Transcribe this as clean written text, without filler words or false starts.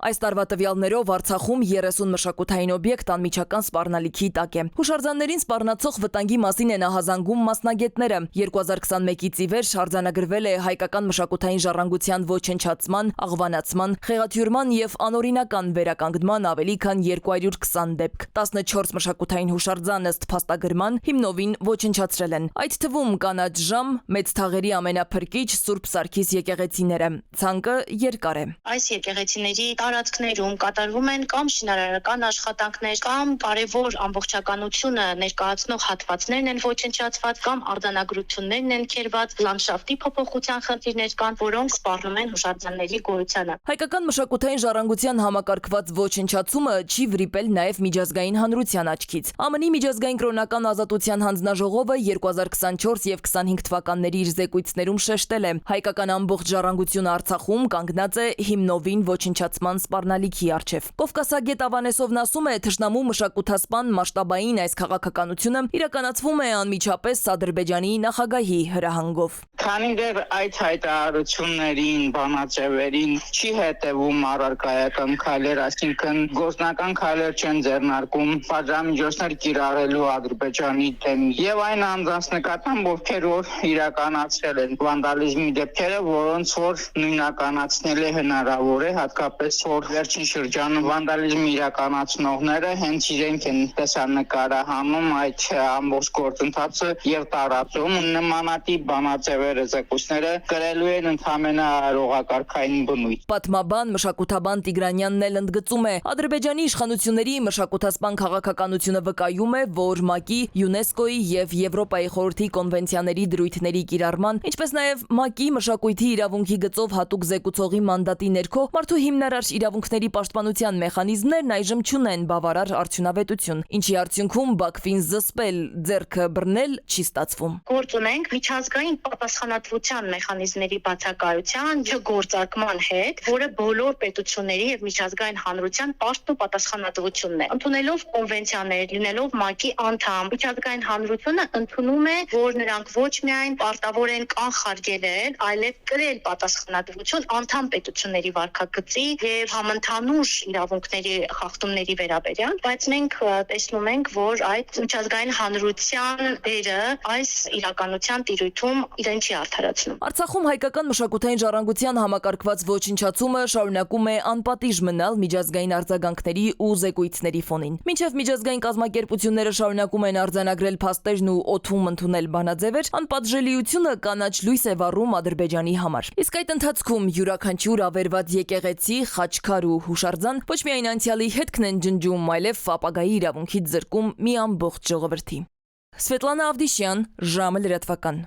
Այս տարվա տվյալներով Արցախում 30 մշակութային օբյեկտ անմիջական սպառնալիքի տակ է։ Հուշարձաններին սպառնացող վտանգի մասին են ահազանգում մասնագետները։ 2021-ից ի վեր արձանագրվել է հայկական մշակութային ժառանգության ոչնչացման, աղվանացման, խեղաթյուրման եւ անօրինական վերականգնման ավելի քան 220 դեպք։ 14 մշակութային հուշարձան ըստ փաստագրման հիմնովին ոչնչացրել են։ Այդ թվում կանաչ ժամ, մեծ թաղերի ամենափրկիչ Սուրբ Սարգիս եկեղեցիները։ Ցանկը երկար է։ Այս եկեղեցիների տարածքներում կատարվում են կամ շինարարական աշխատանքներ, կամ կարևոր ամբողջականությունը ներկայացնող հատվածներն են ոչնչացված, կամ արձանագրություններն են քերված, լանդշաֆտի փոփոխության խնդիրներ կան, որոնք սպառնում են հուշարձանների գոյությանը։ Հայկական մշակութային ժառանգության համակարգված ոչնչացումը չի վրիպել նաև միջազգային հանրության աչքից։ ԱՄՆ-ի միջազգային կրոնական ազատության հանձնաժողովը 2024 եւ 25 թվականների իր զեկույցներում շեշտել է. հայկական ամբողջ ժառանգությունը Արցախում կանգնած է հիմնովին ոչնչացման սպառնալիքի առջև։ Կովկասագետ Ավանեսովն ասում է, թշնամու մշակութասպան մասշտաբային այս քաղաքականությունը իրականացվում է անմիջապես Ադրբեջանի նախագահի հրահանգով։ Քանի դեռ այդ հայտարարություններին, բանաձևերին չի հետևում առարկայական քայլեր, այսինքն գործնական քայլեր չեն ձեռնարկում պատժամիջոցներ կիրառելու Ադրբեջանի դեմ եւ այն անձանց նկատմամբ, ովքեր որ իրականացրել են վանդալիզմի դեպքերը, որոնց որ նույնականացնել է հնարավոր է, հատկապես որ վերջին շրջանում վանդալիզմ իրականացնողները հենց իրենք են տեսանկարահանում այդ ամբողջ գործընթացը եւ տարածում նմանատիպ բանաձևերը, զեկույցները կրելու են ընդհանրապես ռողակարգային բնույթ։ Պատմաբան, մշակութաբան Տիգրանյանն էլ ընդգծում է, Ադրբեջանի իշխանությունների մշակութասպան քաղաքականությունը վկայում է, որ ՄԱԿ-ի, ՅՈՒՆԵՍԿՕ-ի եւ Եվրոպայի խորհրդի կոնվենցիաների դրույթների կիրառման, ինչպես նաեւ ՄԱԿ-ի մշակույթի իրավունքի գծով հատուկ զեկուցողի մանդատի ներքո մարդու հիմնարար իրավունքների պաշտպանության մեխանիզմներն այժմ չունեն բավարար արդյունավետություն, ինչի արդյունքում Բաքվին զսպել, ձեռքը բռնել չի ստացվում։ Գործ ունենք միջազգային պատասխանատվության մեխանիզմների բացակայության չգործարկման հետ, որը բոլոր պետությունների եւ միջազգային հանրության պարտն ու պատասխանատվությունն է։ Ընդունելով կոնվենցիաներ, լինելով ՄԱԿ-ի անդամ, միջազգային հանրությունը ընդունում է, որ նրանք ոչ միայն պարտավոր են կանխարգելել, այլև կրել պատասխանատվություն անդամ պետությունների վարքագծի եւ համընդհանուր իրավունքների խախտումների վերաբերյալ, բայց մենք տեսնում ենք, որ այդ միջազգային հանրության դերը այս իրականության տիրույթում իրեն չի արդարացնում։ Արցախում հայկական մշակութային ժառանգության համակարգված ոչնչացումը շարունակում է անպատիժ մնալ միջազգային արձագանքների ու զեկույցների ֆոնին։ Մինչև միջազգային կազմակերպությունները շարունակում են արձանագրել փաստերն ու օդում ընդունել բանաձևեր, անպատժելիությունը կանաչ լույս է վառում Ադրբեջանի համար։ Իսկ այդ ընթացքում յուրաքանչյուր ավերված եկեղեցի, խաչքար ու հուշարձան ոչ միայն անցյալի հետքն են ջնջում, այլև ապագայի իրավունքից զրկում մի ամբողջ ժողովրդի։ Սվետլանա Ավդիշյան, ժամը լրատվական։